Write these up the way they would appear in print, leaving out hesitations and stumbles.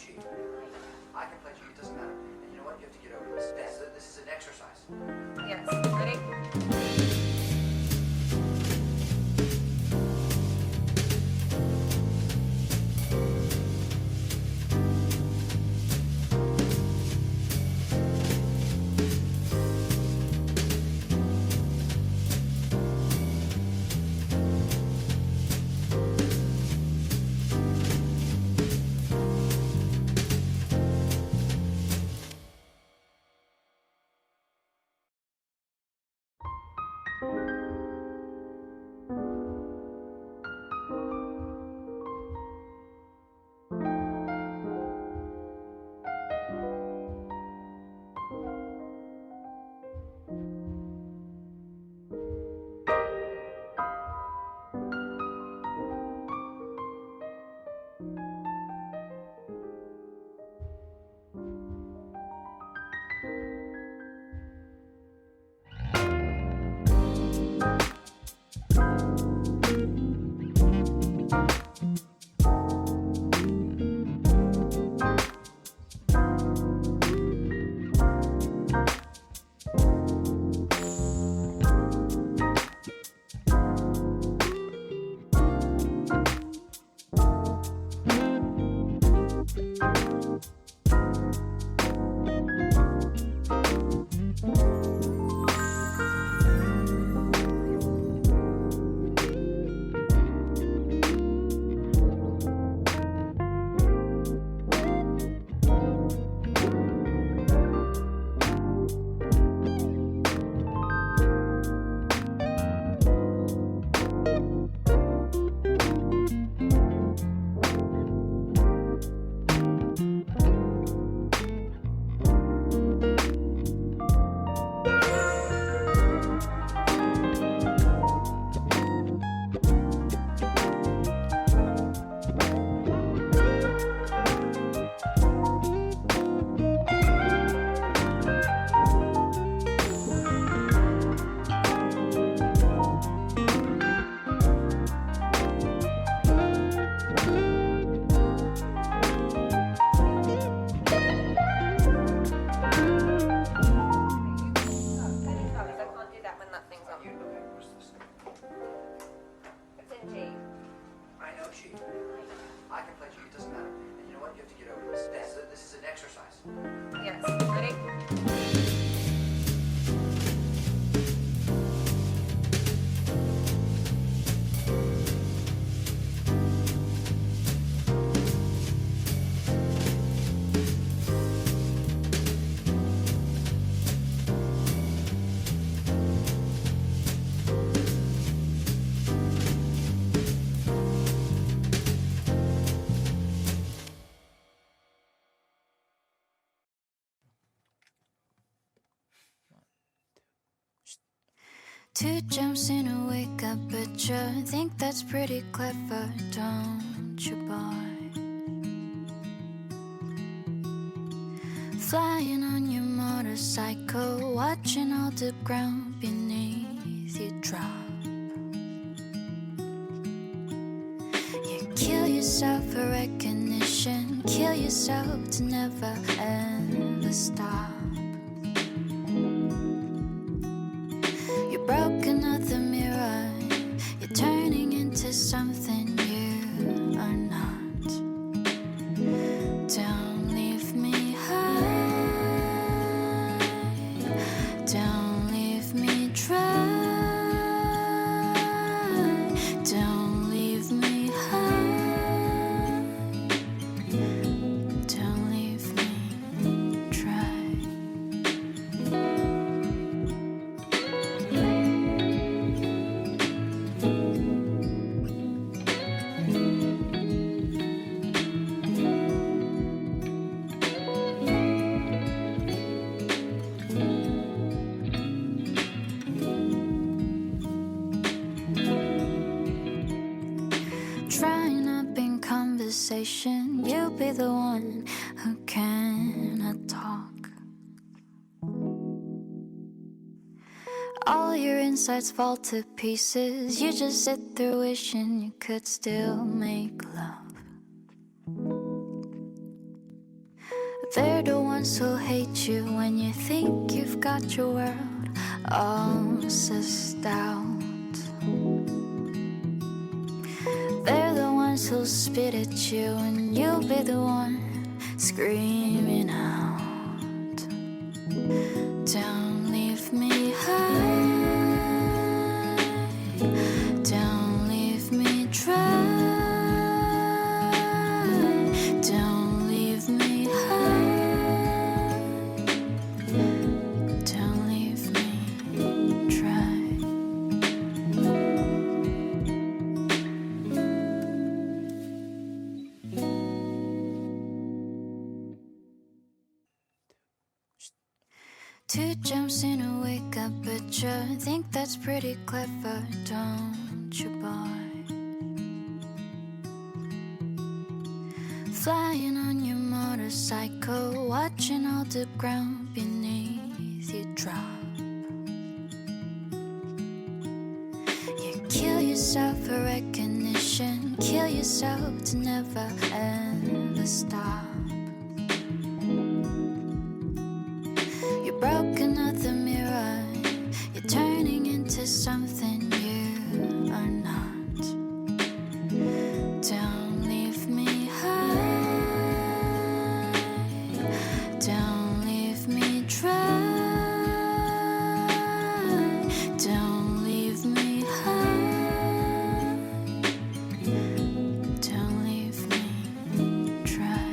she. I can play she. It doesn't matter. And you know what? You have to get over this. This is an exercise. Yes. Ready? I can play she. It doesn't matter. And you know what? You have to get over this. This is an exercise. Yes. Ready? Two jumps in a week, I bet you think that's pretty clever, don't you, boy? Flying on your motorcycle, watching all the ground beneath you drop. You kill yourself for recognition, kill yourself to never ever stop. Broke another mirror, you're turning into something you are not. Don't leave me high, don't leave me dry, don't leave me high, don't leave me dry. Trying up in conversation, you'll be the one who cannot talk. All your insides fall to pieces, you just sit there wishing you could still make love. ones who hate you when you think you've got your world all sussed out. They're the ones who'll spit at you and you'll be the one screaming out. Don't leave me high, don't leave me dry. Don't leave me high, don't leave me dry. Two jumps in a wake up picture, think that's pretty clever, don't you, boy? Flying on your motorcycle, watching all the ground beneath you drop. You kill yourself for recognition, kill yourself to never ever stop. You broke another mirror, you're turning into something you are not. Don't leave me high, don't leave me dry. Don't leave me high, don't leave me dry.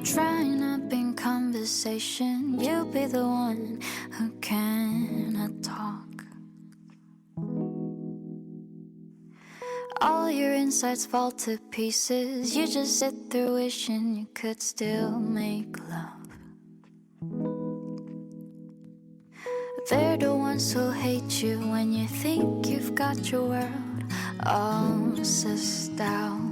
Trying up in conversation, you'll be the one who cannot talk. All your insides fall to pieces, you just sit there wishing you could still make love. They're the ones who hate you when you think you've got your world all sussed out.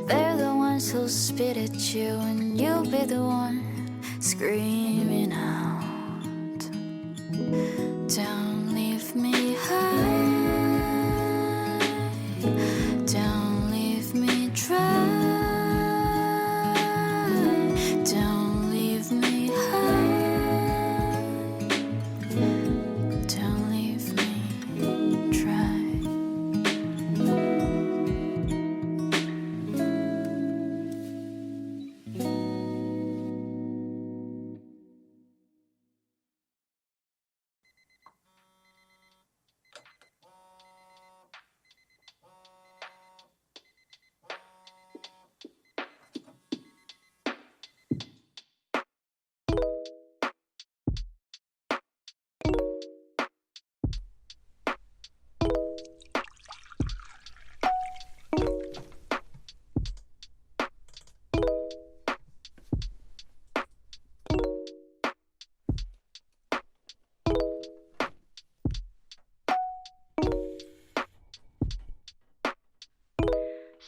They're the ones who'll spit at you and you'll be the one screaming out. Don't leave me high, don't leave me dry. Don't leave me high, don't leave me dry.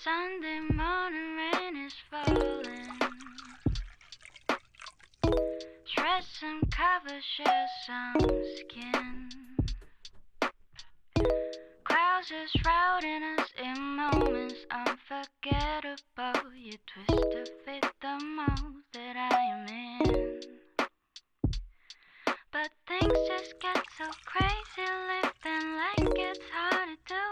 Sunday morning rain is falling. Dress some cover, share some skin. Clouds are shrouding us in moments unforgettable. You twist to fit the mold that I am in. But things just get so crazy, living like it's hard to do.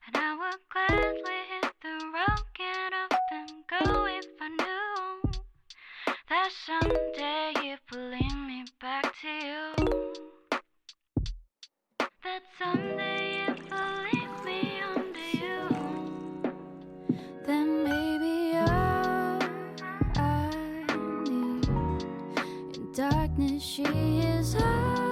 And I would gladly hit the road, get off and go if I knew that someday it would lead me back to you. That someday it will lead me home to you. Then maybe I need in darkness she is high.